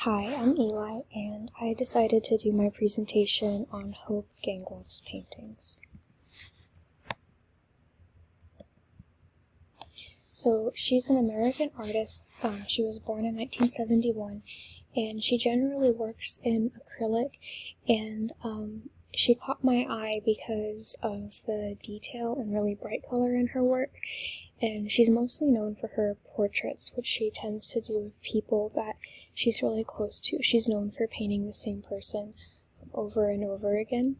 Hi, I'm Eli, and I decided to do my presentation on Hope Gangloff's paintings. So, she's an American artist. She was born in 1971, and she generally works in acrylic, and she caught my eye because of the detail and really bright color in her work. And she's mostly known for her portraits, which she tends to do with people that she's really close to. She's known for painting the same person over and over again.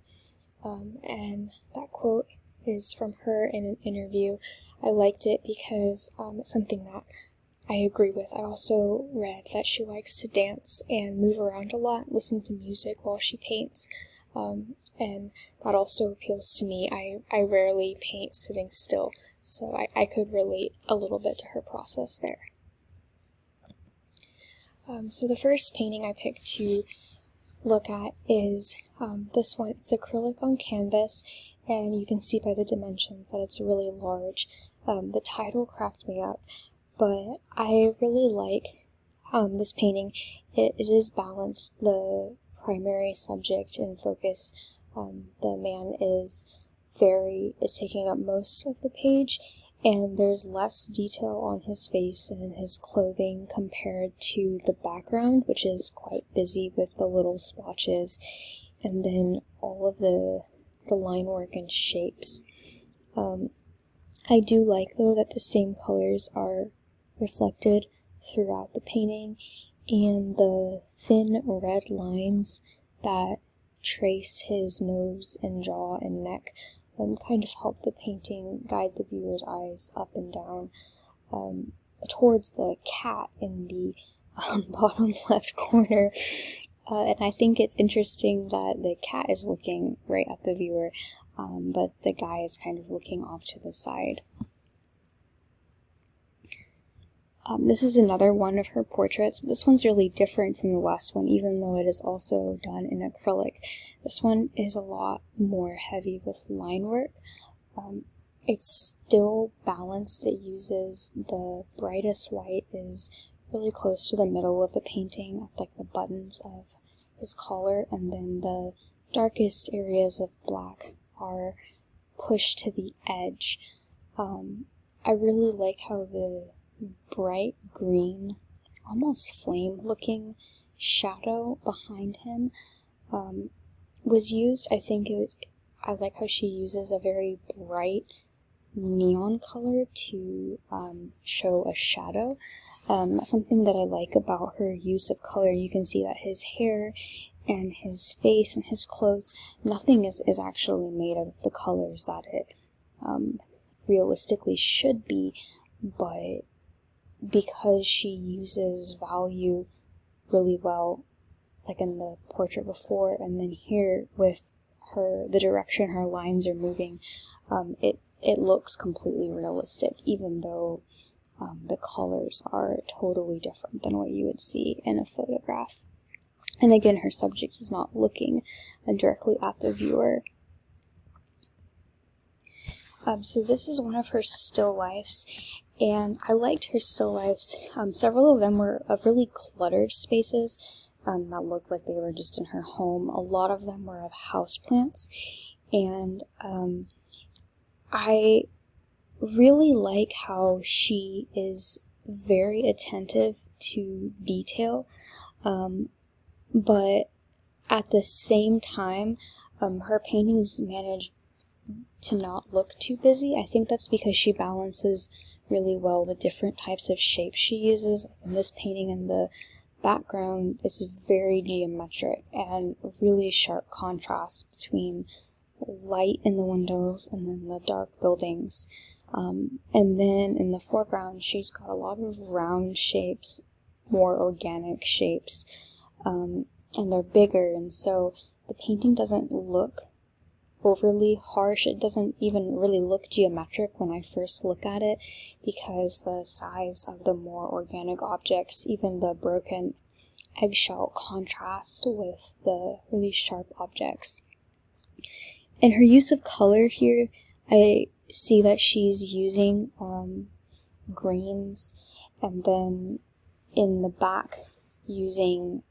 And that quote is from her in an interview. I liked it because it's something that I agree with. I also read that she likes to dance and move around a lot, listen to music while she paints. And that also appeals to me. I rarely paint sitting still, so I could relate a little bit to her process there. So the first painting I picked to look at is this one. It's acrylic on canvas, and you can see by the dimensions that it's really large. The title cracked me up, but I really like this painting. It is balanced. The primary subject and focus, the man is taking up most of the page, and there's less detail on his face and in his clothing compared to the background, which is quite busy with the little splotches and then all of the line work and shapes. I do like, though, that the same colors are reflected throughout the painting, and the thin red lines that trace his nose and jaw and neck kind of help the painting guide the viewer's eyes up and down towards the cat in the bottom left corner. And I think it's interesting that the cat is looking right at the viewer, but the guy is kind of looking off to the side. This is another one of her portraits. This one's really different from the last one, even though it is also done in acrylic. This one is a lot more heavy with line work. It's still balanced. It uses the brightest white is really close to the middle of the painting, like the buttons of his collar, and then the darkest areas of black are pushed to the edge. I really like how the bright green, almost flame-looking shadow behind him was used. I like how she uses a very bright neon color to show a shadow. Something that I like about her use of color, you can see that his hair and his face and his clothes, nothing is actually made of the colors that it realistically should be, but because she uses value really well, like in the portrait before, and then here with the direction her lines are moving, it looks completely realistic, even though the colors are totally different than what you would see in a photograph. And again, her subject is not looking directly at the viewer. So this is one of her still lifes, and I liked her still lifes. Several of them were of really cluttered spaces that looked like they were just in her home. A lot of them were of houseplants, and I really like how she is very attentive to detail, but at the same time, her paintings manage to not look too busy. I think that's because she balances really well the different types of shapes she uses. In this painting, in the background, it's very geometric and really sharp contrast between light in the windows and then the dark buildings. And then in the foreground, she's got a lot of round shapes, more organic shapes, and they're bigger, and so the painting doesn't look overly harsh. It doesn't even really look geometric when I first look at it, because the size of the more organic objects, even the broken eggshell, contrasts with the really sharp objects. In her use of color here, I see that she's using greens, and then in the back using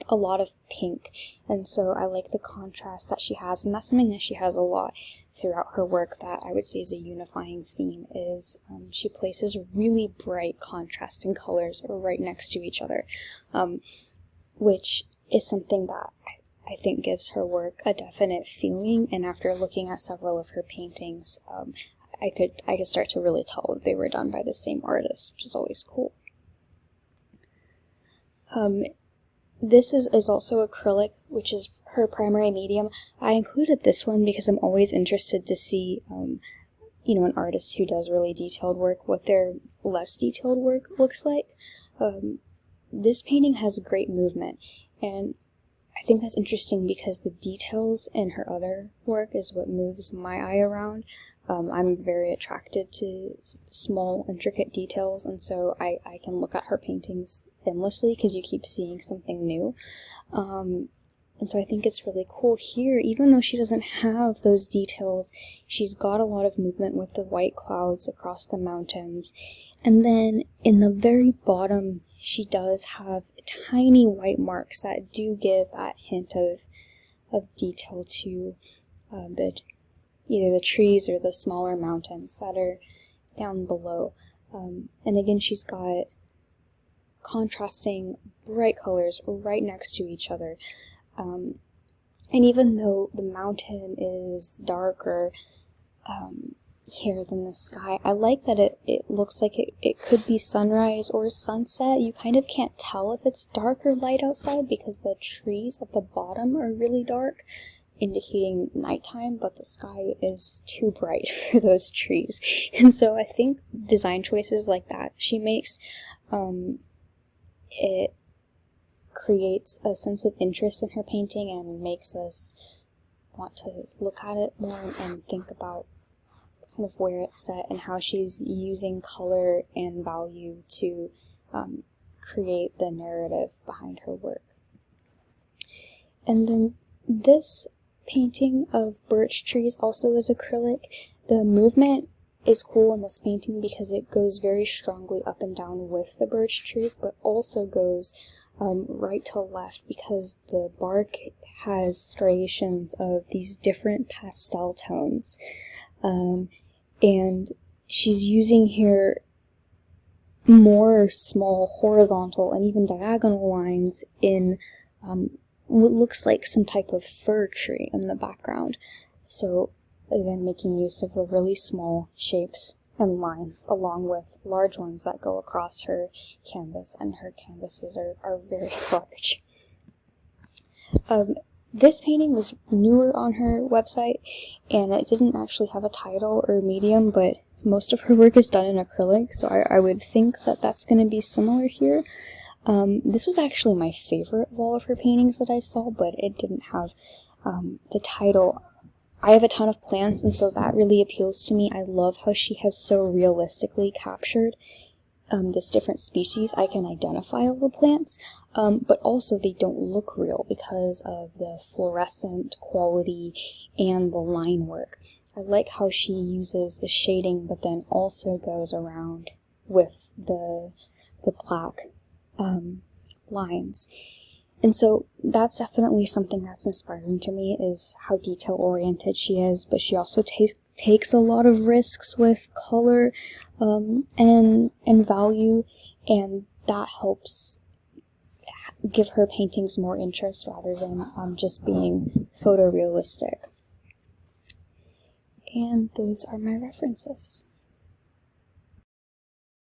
a lot of pink, and so I like the contrast that she has, and that's something that she has a lot throughout her work that I would say is a unifying theme, is she places really bright contrasting colors right next to each other, which is something that I think gives her work a definite feeling, and after looking at several of her paintings, I could start to really tell that they were done by the same artist, which is always cool. This is also acrylic, which is her primary medium. I included this one because I'm always interested to see, an artist who does really detailed work, what their less detailed work looks like. This painting has great movement, and I think that's interesting because the details in her other work is what moves my eye around. I'm very attracted to small, intricate details, and so I can look at her paintings endlessly because you keep seeing something new. And so I think it's really cool here, even though she doesn't have those details, she's got a lot of movement with the white clouds across the mountains. And then in the very bottom, she does have tiny white marks that do give that hint of detail to either the trees or the smaller mountains that are down below. And again, she's got contrasting bright colors right next to each other. And even though the mountain is darker here than the sky, I like that it looks like it could be sunrise or sunset. You kind of can't tell if it's dark or light outside because the trees at the bottom are really dark, indicating nighttime, but the sky is too bright for those trees. And so I think design choices like that she makes, it creates a sense of interest in her painting and makes us want to look at it more and think about kind of where it's set and how she's using color and value to create the narrative behind her work. And then this painting of birch trees also is acrylic. The movement is cool in this painting because it goes very strongly up and down with the birch trees, but also goes right to left because the bark has striations of these different pastel tones. And she's using here more small horizontal and even diagonal lines in what looks like some type of fir tree in the background. So again, making use of the really small shapes and lines along with large ones that go across her canvas, and her canvases are very large. This painting was newer on her website, and it didn't actually have a title or medium, but most of her work is done in acrylic, so I would think that that's going to be similar here. This was actually my favorite of all of her paintings that I saw, but it didn't have the title. I have a ton of plants, and so that really appeals to me. I love how she has so realistically captured this different species. I can identify all the plants, but also they don't look real because of the fluorescent quality and the line work. I like how she uses the shading, but then also goes around with the black lines. And so that's definitely something that's inspiring to me, is how detail-oriented she is, but she also takes a lot of risks with color and value, and that helps give her paintings more interest rather than just being photorealistic. And those are my references.